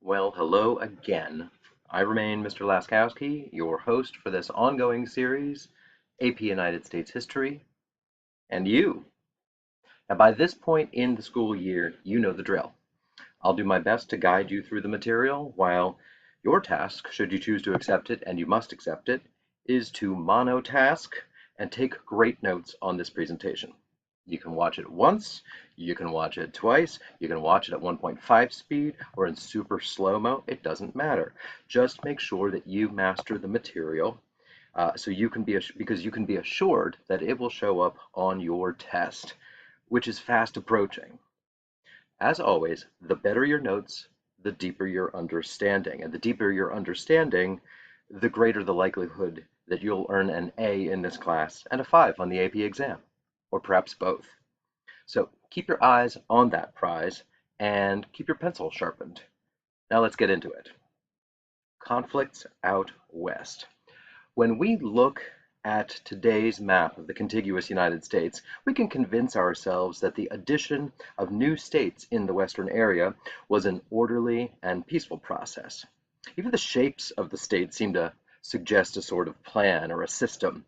Well, hello again. I remain Mr. Laskowski, your host for this ongoing series, AP United States History, and you. Now, by this point in the school year, you know the drill. I'll do my best to guide you through the material, while your task, should you choose to accept it, and you must accept it, is to monotask and take great notes on this presentation. You can watch it once, you can watch it twice, you can watch it at 1.5 speed or in super slow-mo, it doesn't matter. Just make sure that you master the material so you can because you can be assured that it will show up on your test, which is fast approaching. As always, the better your notes, the deeper your understanding. And the deeper your understanding, the greater the likelihood that you'll earn an A in this class and a 5 on the AP exam, or perhaps both. So keep your eyes on that prize and keep your pencil sharpened. Now let's get into it. Conflicts out west. When we look at today's map of the contiguous United States, we can convince ourselves that the addition of new states in the western area was an orderly and peaceful process. Even the shapes of the states seem to suggest a sort of plan or a system.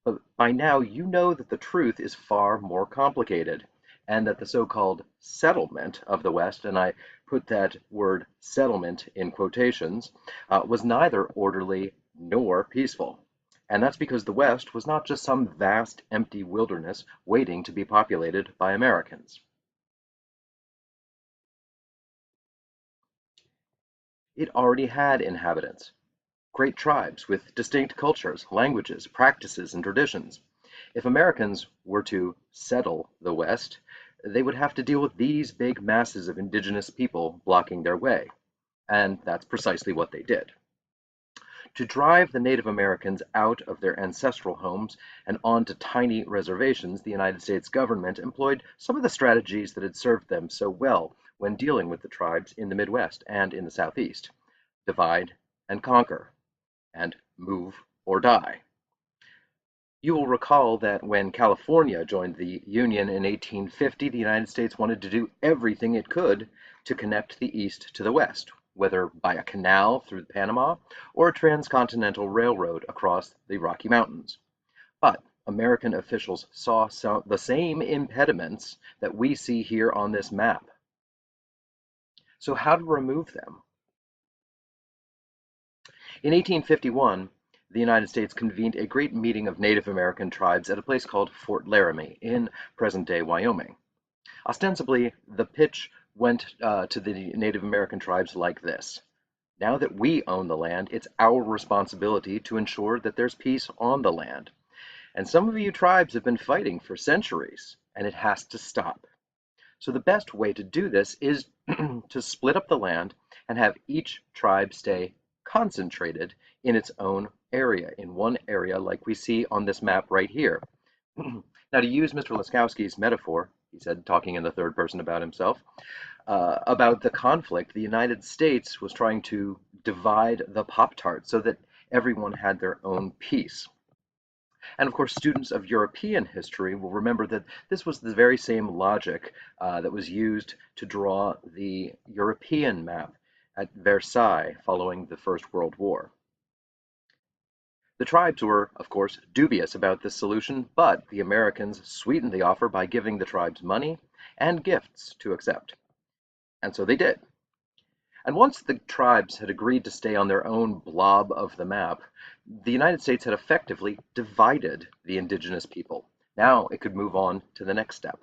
But by now, you know that the truth is far more complicated, and that the so-called settlement of the West, and I put that word settlement in quotations, was neither orderly nor peaceful. And that's because the West was not just some vast empty wilderness waiting to be populated by Americans. It already had inhabitants, great tribes with distinct cultures, languages, practices, and traditions. If Americans were to settle the West, they would have to deal with these big masses of indigenous people blocking their way. And that's precisely what they did. To drive the Native Americans out of their ancestral homes and onto tiny reservations, the United States government employed some of the strategies that had served them so well when dealing with the tribes in the Midwest and in the Southeast: divide and conquer, and move or die. You will recall that when California joined the Union in 1850, the United States wanted to do everything it could to connect the East to the West, whether by a canal through Panama or a transcontinental railroad across the Rocky Mountains. But American officials saw the same impediments that we see here on this map. So how to remove them? In 1851, the United States convened a great meeting of Native American tribes at a place called Fort Laramie in present-day Wyoming. Ostensibly, the pitch went to the Native American tribes like this: now that we own the land, it's our responsibility to ensure that there's peace on the land. And some of you tribes have been fighting for centuries, and it has to stop. So the best way to do this is to split up the land and have each tribe stay concentrated in its own area, in one area like we see on this map right here. Now, to use Mr. Laskowski's metaphor, he said, talking in the third person about himself, about the conflict, the United States was trying to divide the Pop-Tart so that everyone had their own piece. And of course, students of European history will remember that this was the very same logic that was used to draw the European map at Versailles following the First World War. The tribes were, of course, dubious about this solution, but the Americans sweetened the offer by giving the tribes money and gifts to accept. And so they did. And once the tribes had agreed to stay on their own blob of the map, the United States had effectively divided the indigenous people. Now it could move on to the next step: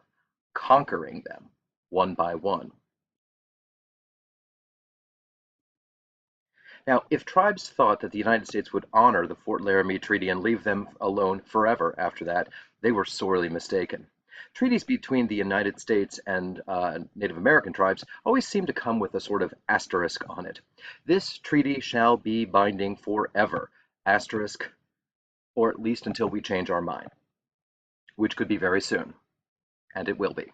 conquering them one by one. Now, if tribes thought that the United States would honor the Fort Laramie Treaty and leave them alone forever after that, they were sorely mistaken. Treaties between the United States and Native American tribes always seem to come with a sort of asterisk on it. This treaty shall be binding forever, asterisk, or at least until we change our mind, which could be very soon, and it will be.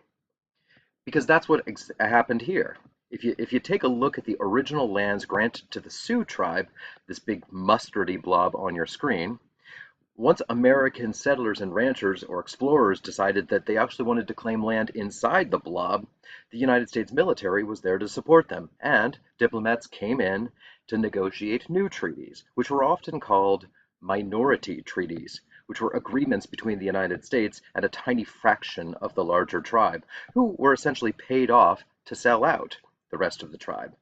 Because that's what happened here. If you take a look at the original lands granted to the Sioux tribe, this big mustardy blob on your screen, Once American settlers and ranchers or explorers decided that they actually wanted to claim land inside the blob, the United States military was there to support them, and diplomats came in to negotiate new treaties, which were often called minority treaties, which were agreements between the United States and a tiny fraction of the larger tribe, who were essentially paid off to sell out the rest of the tribe.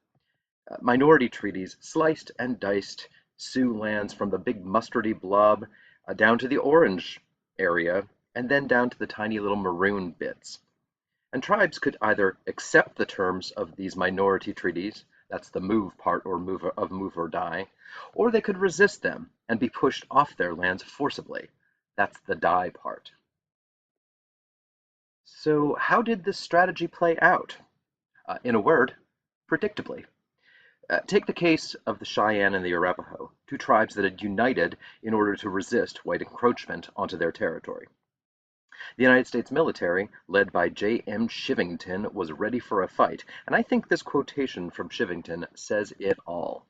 Minority treaties sliced and diced Sioux lands from the big mustardy blob down to the orange area, and then down to the tiny little maroon bits. And tribes could either accept the terms of these minority treaties, that's the move part or move or die, or they could resist them and be pushed off their lands forcibly. That's the die part. So how did this strategy play out? In a word, predictably. Take the case of the Cheyenne and the Arapaho, two tribes that had united in order to resist white encroachment onto their territory. The United States military, led by J.M. Chivington, was ready for a fight, and I think this quotation from Chivington says it all.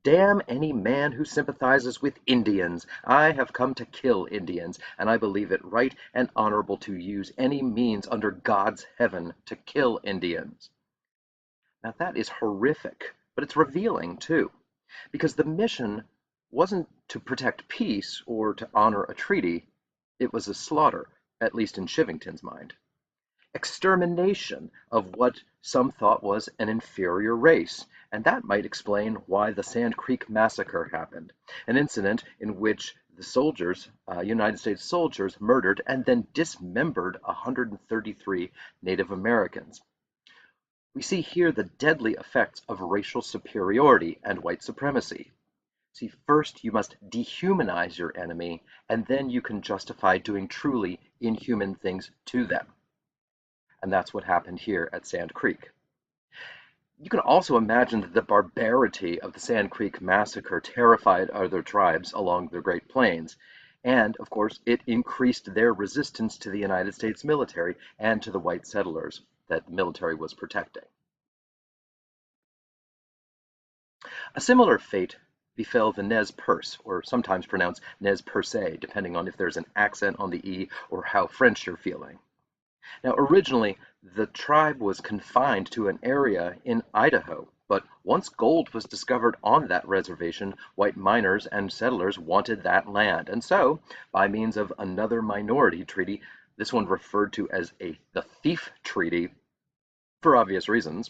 "Damn any man who sympathizes with Indians. I have come to kill Indians, and I believe it right and honorable to use any means under God's heaven to kill Indians." Now that is horrific, but it's revealing too, because the mission wasn't to protect peace or to honor a treaty, it was a slaughter, at least in Chivington's mind. Extermination of what some thought was an inferior race, and that might explain why the Sand Creek Massacre happened, an incident in which the soldiers, United States soldiers, murdered and then dismembered 133 Native Americans. We see here the deadly effects of racial superiority and white supremacy. See, first you must dehumanize your enemy, and then you can justify doing truly inhuman things to them. And that's what happened here at Sand Creek. You can also imagine that the barbarity of the Sand Creek Massacre terrified other tribes along the Great Plains, and of course it increased their resistance to the United States military and to the white settlers that the military was protecting. A similar fate befell the Nez Perce, or sometimes pronounced Nez Perce, depending on if there's an accent on the E or how French you're feeling. Now, originally, the tribe was confined to an area in Idaho, but once gold was discovered on that reservation, white miners and settlers wanted that land, and so, by means of another minority treaty, this one referred to as the Thief Treaty, for obvious reasons,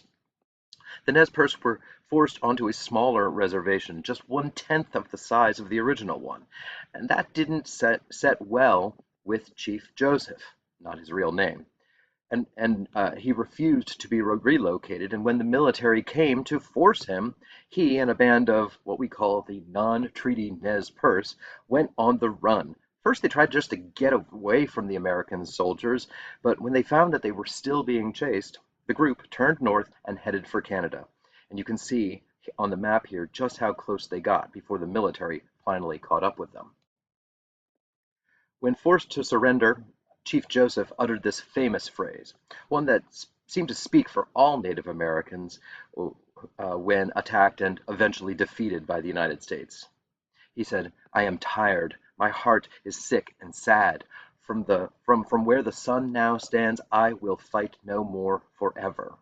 the Nez Perce were forced onto a smaller reservation, just 1/10 of the size of the original one, and that didn't set well with Chief Joseph, not his real name. And he refused to be relocated, and when the military came to force him, he and a band of what we call the non-treaty Nez Perce went on the run. First, they tried just to get away from the American soldiers, but when they found that they were still being chased, the group turned north and headed for Canada. And you can see on the map here just how close they got before the military finally caught up with them. When forced to surrender, Chief Joseph uttered this famous phrase, one that seemed to speak for all Native Americans when attacked and eventually defeated by the United States. He said, "I am tired. My heart is sick and sad. From where the sun now stands, I will fight no more forever."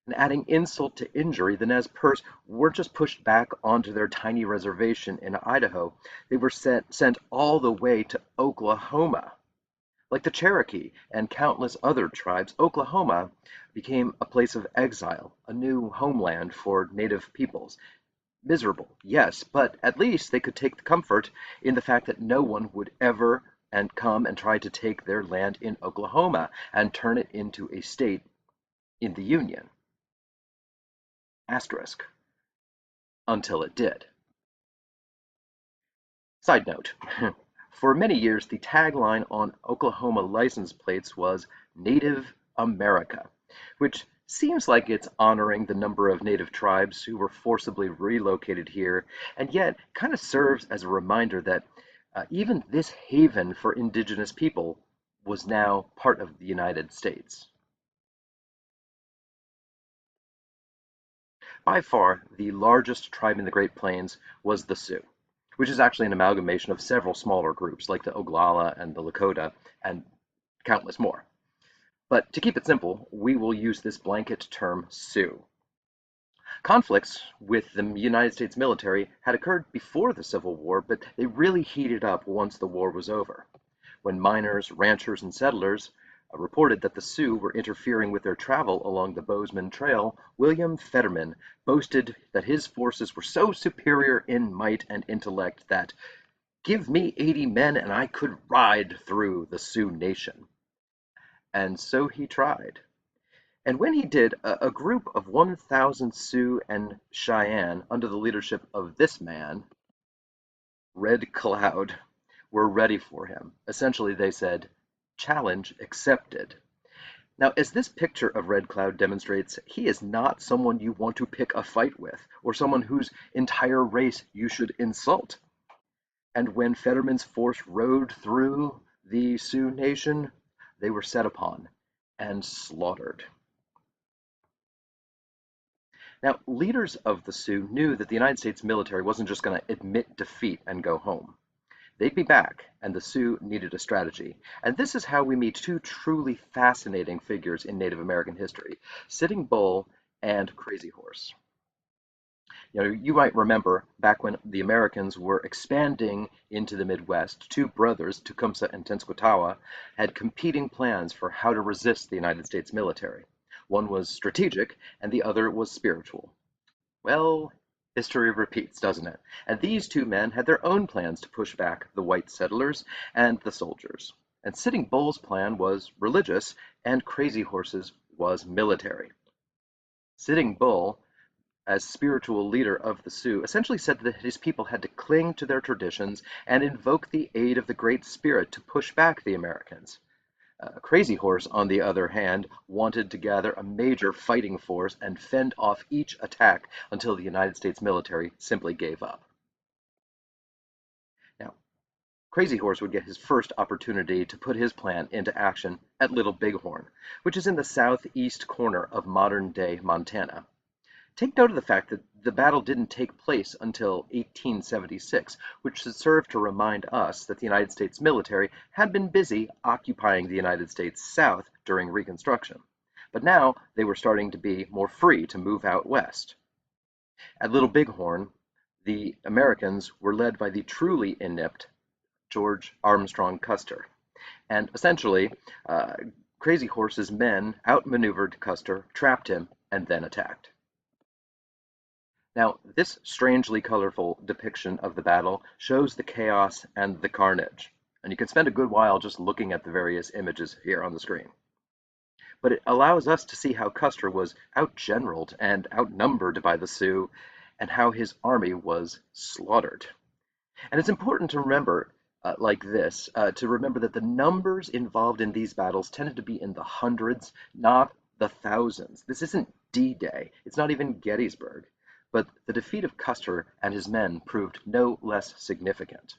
And adding insult to injury, the Nez Perce weren't just pushed back onto their tiny reservation in Idaho, they were sent all the way to Oklahoma. Like the Cherokee and countless other tribes, Oklahoma became a place of exile, a new homeland for Native peoples. Miserable, yes, but at least they could take comfort in the fact that no one would ever come and try to take their land in Oklahoma and turn it into a state in the Union. Asterisk. Until it did. Side note. For many years, the tagline on Oklahoma license plates was Native America, which seems like it's honoring the number of native tribes who were forcibly relocated here, and yet kind of serves as a reminder that even this haven for indigenous people was now part of the United States. By far, the largest tribe in the Great Plains was the Sioux. which is actually an amalgamation of several smaller groups like the Oglala and the Lakota and countless more. But to keep it simple, we will use this blanket term Sioux. Conflicts with the United States military had occurred before the Civil War, but they really heated up once the war was over. When miners, ranchers, and settlers reported that the Sioux were interfering with their travel along the Bozeman Trail, William Fetterman boasted that his forces were so superior in might and intellect that, "Give me 80 men and I could ride through the Sioux nation." And so he tried. And when he did, a group of 1,000 Sioux and Cheyenne, under the leadership of this man, Red Cloud, were ready for him. Essentially, they said, "Challenge accepted." Now, as this picture of Red Cloud demonstrates, he is not someone you want to pick a fight with, or someone whose entire race you should insult. And when Fetterman's force rode through the Sioux Nation, they were set upon and slaughtered. Now, leaders of the Sioux knew that the United States military wasn't just going to admit defeat and go home. They'd be back, and the Sioux needed a strategy. And this is how we meet two truly fascinating figures in Native American history, Sitting Bull and Crazy Horse. You might remember back when the Americans were expanding into the Midwest, two brothers, Tecumseh and Tenskwatawa, had competing plans for how to resist the United States military. One was strategic, and the other was spiritual. Well, history repeats, doesn't it? And these two men had their own plans to push back the white settlers and the soldiers. And Sitting Bull's plan was religious, and Crazy Horse's was military. Sitting Bull, as spiritual leader of the Sioux, essentially said that his people had to cling to their traditions and invoke the aid of the Great Spirit to push back the Americans. Crazy Horse, on the other hand, wanted to gather a major fighting force and fend off each attack until the United States military simply gave up. Now, Crazy Horse would get his first opportunity to put his plan into action at Little Bighorn, which is in the southeast corner of modern-day Montana. Take note of the fact that the battle didn't take place until 1876, which should serve to remind us that the United States military had been busy occupying the United States South during Reconstruction. But now they were starting to be more free to move out west. At Little Bighorn, the Americans were led by the truly inept George Armstrong Custer. And essentially, Crazy Horse's men outmaneuvered Custer, trapped him, and then attacked. Now, this strangely colorful depiction of the battle shows the chaos and the carnage, and you can spend a good while just looking at the various images here on the screen. But it allows us to see how Custer was outgeneraled and outnumbered by the Sioux, and how his army was slaughtered. And it's important to remember, to remember that the numbers involved in these battles tended to be in the hundreds, not the thousands. This isn't D-Day. It's not even Gettysburg. But the defeat of Custer and his men proved no less significant.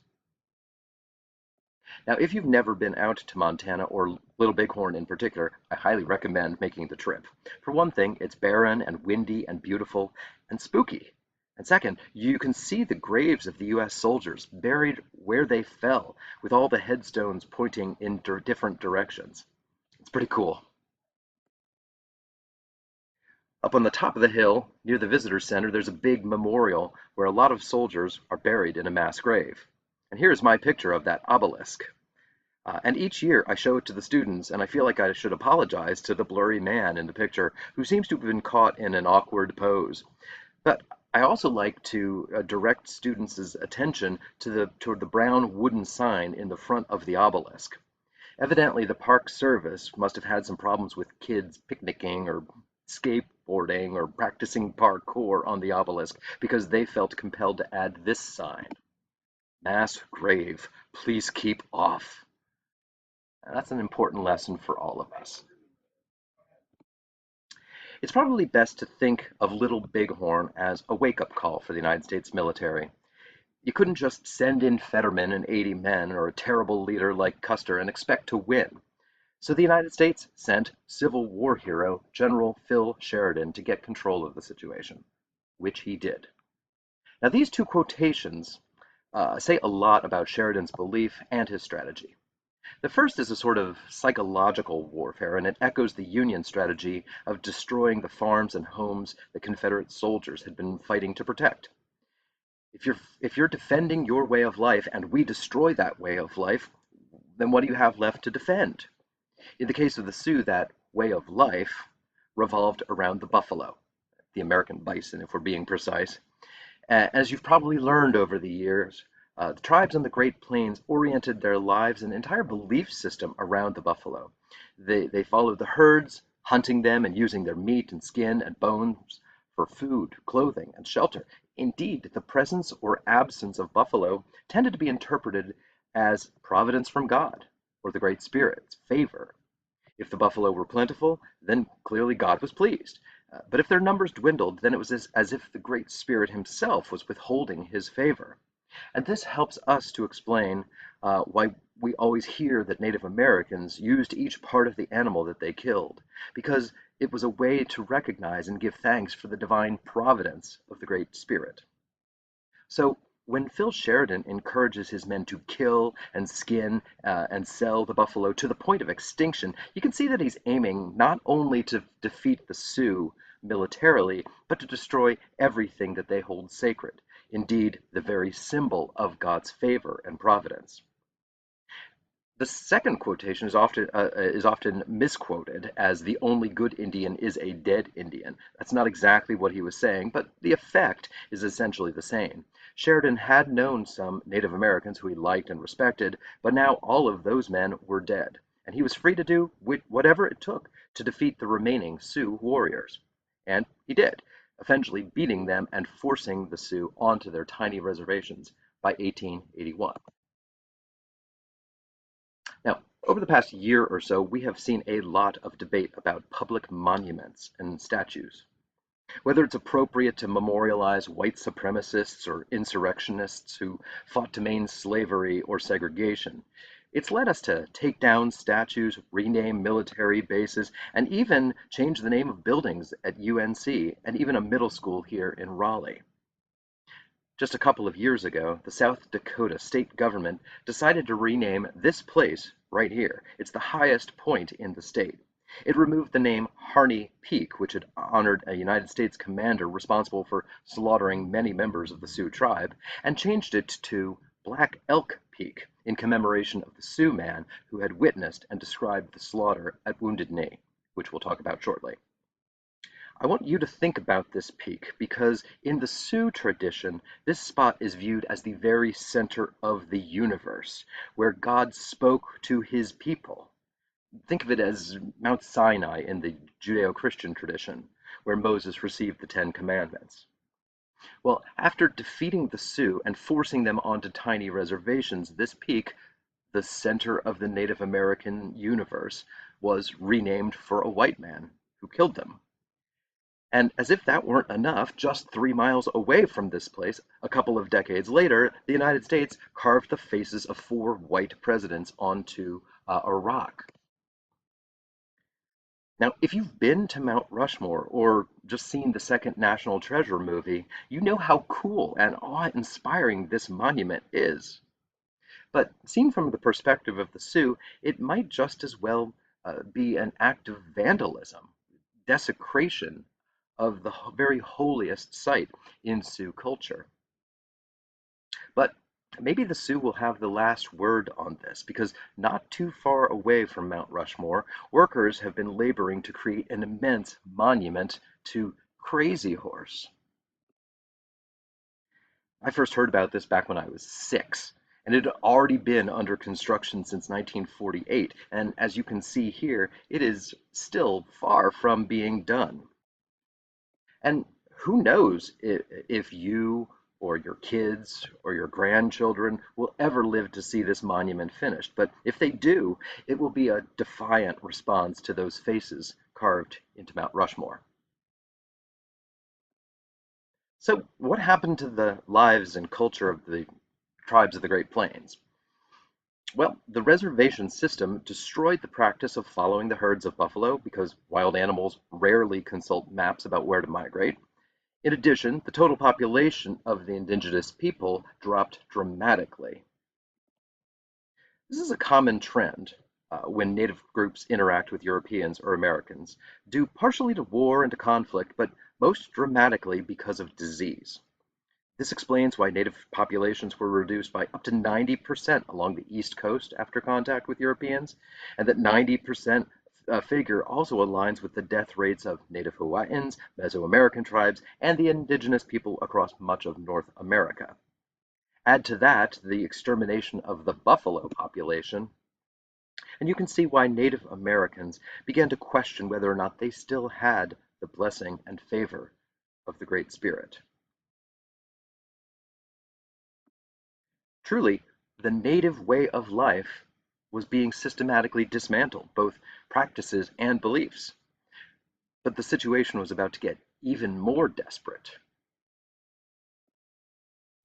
Now, if you've never been out to Montana, or Little Bighorn in particular, I highly recommend making the trip. For one thing, it's barren and windy and beautiful and spooky. And second, you can see the graves of the U.S. soldiers buried where they fell, with all the headstones pointing in different directions. It's pretty cool. Up on the top of the hill, near the visitor center, there's a big memorial where a lot of soldiers are buried in a mass grave. And here's my picture of that obelisk. And each year I show it to the students, and I feel like I should apologize to the blurry man in the picture who seems to have been caught in an awkward pose. But I also like to direct students' attention toward the brown wooden sign in the front of the obelisk. Evidently, the Park Service must have had some problems with kids picnicking or skateboarding or practicing parkour on the obelisk because they felt compelled to add this sign: "Mass grave, please keep off." And that's an important lesson for all of us. It's probably best to think of Little Bighorn as a wake-up call for the United States military. You couldn't just send in Fetterman and 80 men or a terrible leader like Custer and expect to win. So the United States sent Civil War hero General Phil Sheridan to get control of the situation, which he did. Now, these two quotations say a lot about Sheridan's belief and his strategy. The first is a sort of psychological warfare, and it echoes the Union strategy of destroying the farms and homes the Confederate soldiers had been fighting to protect. If you're defending your way of life and we destroy that way of life, then what do you have left to defend? In the case of the Sioux, that way of life revolved around the buffalo, the American bison, if we're being precise. As you've probably learned over the years, the tribes on the Great Plains oriented their lives and entire belief system around the buffalo. They followed the herds, hunting them and using their meat and skin and bones for food, clothing, and shelter. Indeed, the presence or absence of buffalo tended to be interpreted as providence from God or the Great Spirit's favor. If the buffalo were plentiful, then clearly God was pleased. But if their numbers dwindled, then it was as if the Great Spirit himself was withholding his favor. And this helps us to explain why we always hear that Native Americans used each part of the animal that they killed, because it was a way to recognize and give thanks for the divine providence of the Great Spirit. So when Phil Sheridan encourages his men to kill and skin and sell the buffalo to the point of extinction, you can see that he's aiming not only to defeat the Sioux militarily, but to destroy everything that they hold sacred, indeed, the very symbol of God's favor and providence. The second quotation is often misquoted as the only good Indian is a dead Indian. That's not exactly what he was saying, but the effect is essentially the same. Sheridan had known some Native Americans who he liked and respected, but now all of those men were dead, and he was free to do whatever it took to defeat the remaining Sioux warriors. And he did, eventually beating them and forcing the Sioux onto their tiny reservations by 1881. Now, over the past year or so, we have seen a lot of debate about public monuments and statues. Whether it's appropriate to memorialize white supremacists or insurrectionists who fought to maintain slavery or segregation, it's led us to take down statues, rename military bases, and even change the name of buildings at UNC and even a middle school here in Raleigh. Just a couple of years ago, the South Dakota state government decided to rename this place right here. It's the highest point in the state. It removed the name Harney Peak, which had honored a United States commander responsible for slaughtering many members of the Sioux tribe, and changed it to Black Elk Peak in commemoration of the Sioux man who had witnessed and described the slaughter at Wounded Knee, which we'll talk about shortly. I want you to think about this peak because in the Sioux tradition, this spot is viewed as the very center of the universe, where God spoke to his people. Think of it as Mount Sinai in the Judeo-Christian tradition, where Moses received the Ten Commandments. Well, after defeating the Sioux and forcing them onto tiny reservations, this peak, the center of the Native American universe, was renamed for a white man who killed them. And as if that weren't enough, just 3 miles away from this place, a couple of decades later, the United States carved the faces of 4 white presidents onto a rock. Now, if you've been to Mount Rushmore or just seen the second National Treasure movie, you know how cool and awe-inspiring this monument is. But seen from the perspective of the Sioux, it might just as well be an act of vandalism, desecration of the very holiest site in Sioux culture. But maybe the Sioux will have the last word on this, because not too far away from Mount Rushmore, workers have been laboring to create an immense monument to Crazy Horse. I first heard about this back when I was 6, and it had already been under construction since 1948, and as you can see here, it is still far from being done. And who knows if you or your kids or your grandchildren will ever live to see this monument finished. But if they do, it will be a defiant response to those faces carved into Mount Rushmore. So what happened to the lives and culture of the tribes of the Great Plains? Well, the reservation system destroyed the practice of following the herds of buffalo because wild animals rarely consult maps about where to migrate. In addition, the total population of the indigenous people dropped dramatically. This is a common trend when Native groups interact with Europeans or Americans, due partially to war and to conflict, but most dramatically because of disease. This explains why Native populations were reduced by up to 90% along the East Coast after contact with Europeans, and that 90% figure also aligns with the death rates of Native Hawaiians, Mesoamerican tribes, and the indigenous people across much of North America. Add to that the extermination of the buffalo population, and you can see why Native Americans began to question whether or not they still had the blessing and favor of the Great Spirit. Truly, the native way of life was being systematically dismantled, both practices and beliefs. But the situation was about to get even more desperate.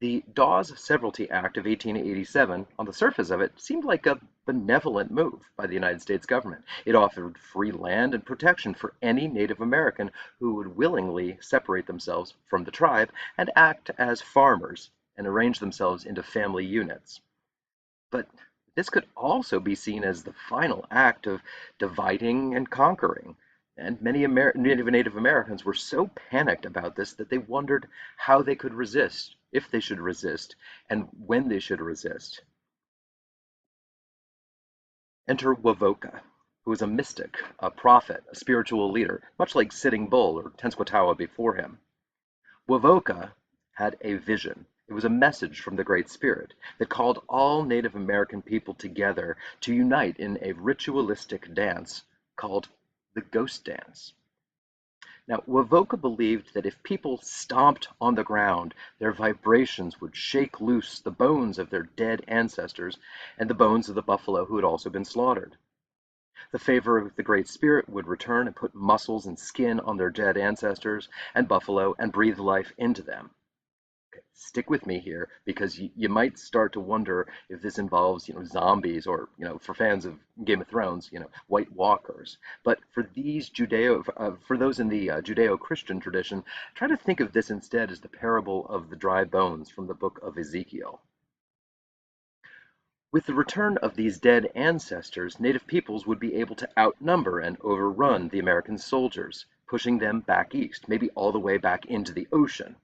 The Dawes Severalty Act of 1887, on the surface of it, seemed like a benevolent move by the United States government. It offered free land and protection for any Native American who would willingly separate themselves from the tribe and act as farmers and arrange themselves into family units. But this could also be seen as the final act of dividing and conquering. And many Native Americans were so panicked about this that they wondered how they could resist, if they should resist, and when they should resist. Enter Wovoka, who was a mystic, a prophet, a spiritual leader, much like Sitting Bull or Tenskwatawa before him. Wovoka had a vision. It was a message from the Great Spirit that called all Native American people together to unite in a ritualistic dance called the Ghost Dance. Now, Wovoka believed that if people stomped on the ground, their vibrations would shake loose the bones of their dead ancestors and the bones of the buffalo who had also been slaughtered. The favor of the Great Spirit would return and put muscles and skin on their dead ancestors and buffalo and breathe life into them. Stick with me here because you might start to wonder if this involves, zombies or, for fans of Game of Thrones, White Walkers. But for those in the Judeo-Christian tradition, try to think of this instead as the parable of the dry bones from the book of Ezekiel. With the return of these dead ancestors, Native peoples would be able to outnumber and overrun the American soldiers, pushing them back east, maybe all the way back into the ocean.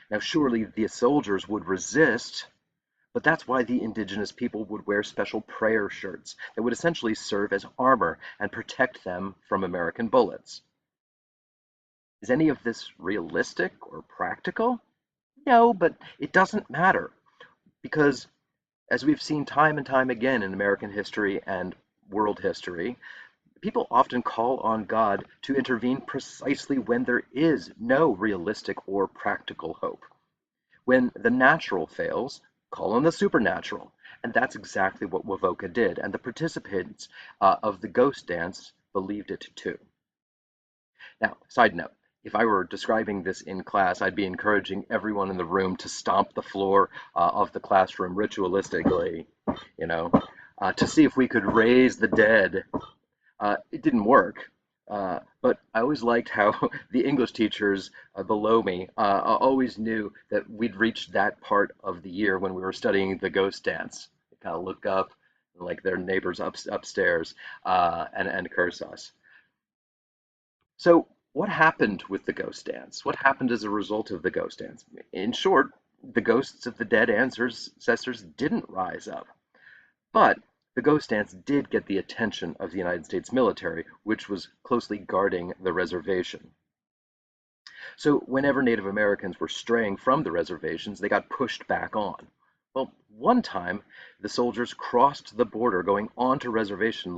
Now, surely the soldiers would resist, but that's why the indigenous people would wear special prayer shirts that would essentially serve as armor and protect them from American bullets. Is any of this realistic or practical? No, but it doesn't matter because, as we've seen time and time again in American history and world history, people often call on God to intervene precisely when there is no realistic or practical hope. When the natural fails, call on the supernatural. And that's exactly what Wovoka did, and the participants of the Ghost Dance believed it too. Now, side note, if I were describing this in class, I'd be encouraging everyone in the room to stomp the floor of the classroom ritualistically, to see if we could raise the dead. It didn't work, but I always liked how the English teachers below me always knew that we'd reached that part of the year when we were studying the Ghost Dance. They kind of look up like their neighbors upstairs and curse us. So what happened with the Ghost Dance? What happened as a result of the Ghost Dance? In short, the ghosts of the dead ancestors didn't rise up. But the Ghost Dance did get the attention of the United States military, which was closely guarding the reservation. So whenever Native Americans were straying from the reservations, they got pushed back on. Well, one time, the soldiers crossed the border going onto the reservation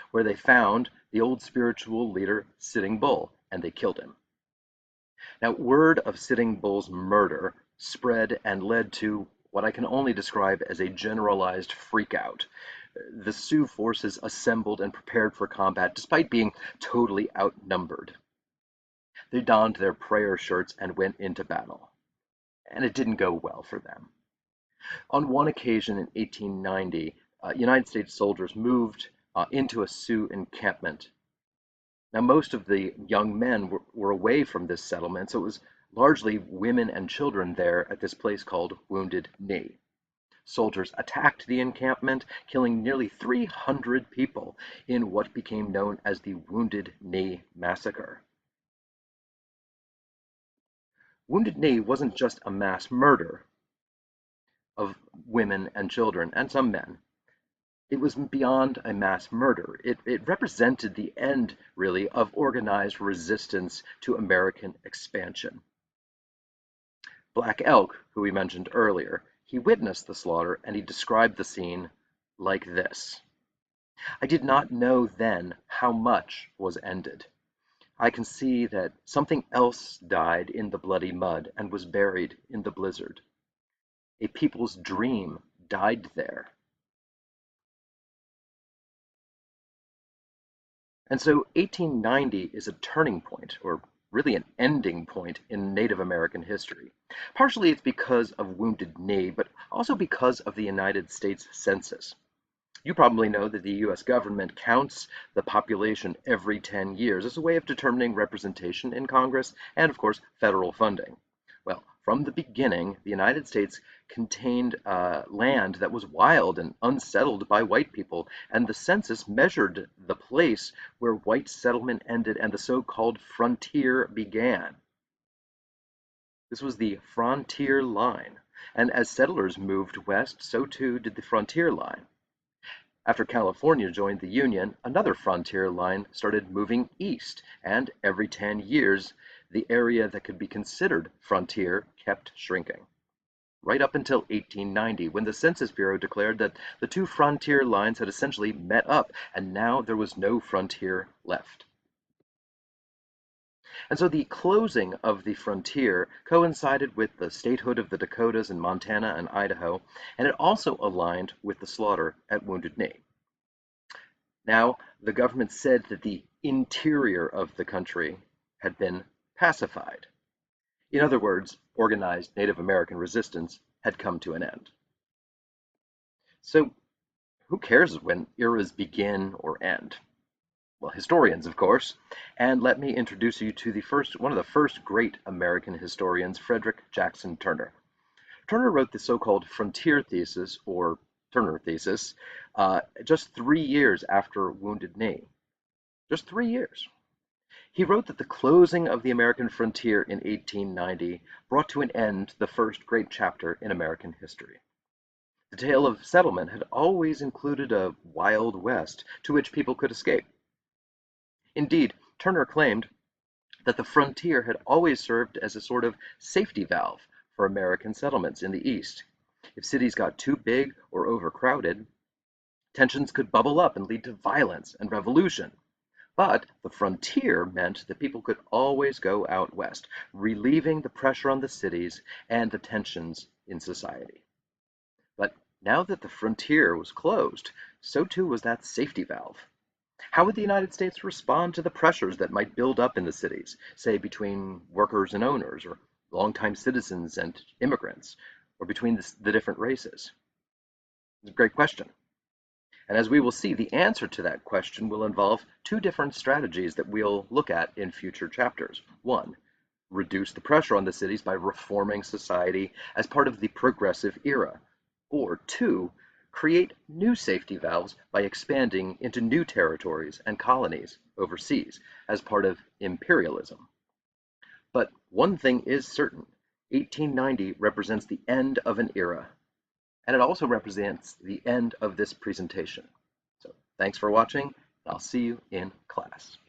where they found the old spiritual leader, Sitting Bull, and they killed him. Now, word of Sitting Bull's murder spread and led to what I can only describe as a generalized freakout. The Sioux forces assembled and prepared for combat despite being totally outnumbered. They donned their prayer shirts and went into battle, and it didn't go well for them. On one occasion in 1890, United States soldiers moved into a Sioux encampment. Now, most of the young men were away from this settlement, so it was largely women and children there at this place called Wounded Knee. Soldiers attacked the encampment, killing nearly 300 people in what became known as the Wounded Knee Massacre. Wounded Knee wasn't just a mass murder of women and children, and some men. It was beyond a mass murder. It represented the end, really, of organized resistance to American expansion. Black Elk, who we mentioned earlier, he witnessed the slaughter and he described the scene like this. I did not know then how much was ended. I can see that something else died in the bloody mud and was buried in the blizzard. A people's dream died there. And so 1890 is a turning point, or really an ending point in Native American history. Partially it's because of Wounded Knee, but also because of the United States Census. You probably know that the US government counts the population every 10 years as a way of determining representation in Congress and, of course, federal funding. Well, from the beginning, the United States contained land that was wild and unsettled by white people, and the census measured the place where white settlement ended and the so-called frontier began. This was the frontier line, and as settlers moved west, so too did the frontier line. After California joined the Union, another frontier line started moving east, and every 10 years, the area that could be considered frontier kept shrinking. Right up until 1890, when the Census Bureau declared that the two frontier lines had essentially met up, and now there was no frontier left. And so the closing of the frontier coincided with the statehood of the Dakotas in Montana and Idaho, and it also aligned with the slaughter at Wounded Knee. Now, the government said that the interior of the country had been pacified. In other words, organized Native American resistance had come to an end. So, who cares when eras begin or end? Well, historians, of course. And let me introduce you to one of the first great American historians, Frederick Jackson Turner. Turner wrote the so-called frontier thesis, or Turner thesis, just 3 years after Wounded Knee. Just 3 years. He wrote that the closing of the American frontier in 1890 brought to an end the first great chapter in American history. The tale of settlement had always included a Wild West to which people could escape. Indeed, Turner claimed that the frontier had always served as a sort of safety valve for American settlements in the East. If cities got too big or overcrowded, tensions could bubble up and lead to violence and revolution. But the frontier meant that people could always go out west, relieving the pressure on the cities and the tensions in society. But now that the frontier was closed, so too was that safety valve. How would the United States respond to the pressures that might build up in the cities, say between workers and owners, or longtime citizens and immigrants, or between the different races? It's a great question. And as we will see, the answer to that question will involve two different strategies that we'll look at in future chapters. One, reduce the pressure on the cities by reforming society as part of the progressive era. Or two, create new safety valves by expanding into new territories and colonies overseas as part of imperialism. But one thing is certain, 1890 represents the end of an era, and it also represents the end of this presentation. So thanks for watching, and I'll see you in class.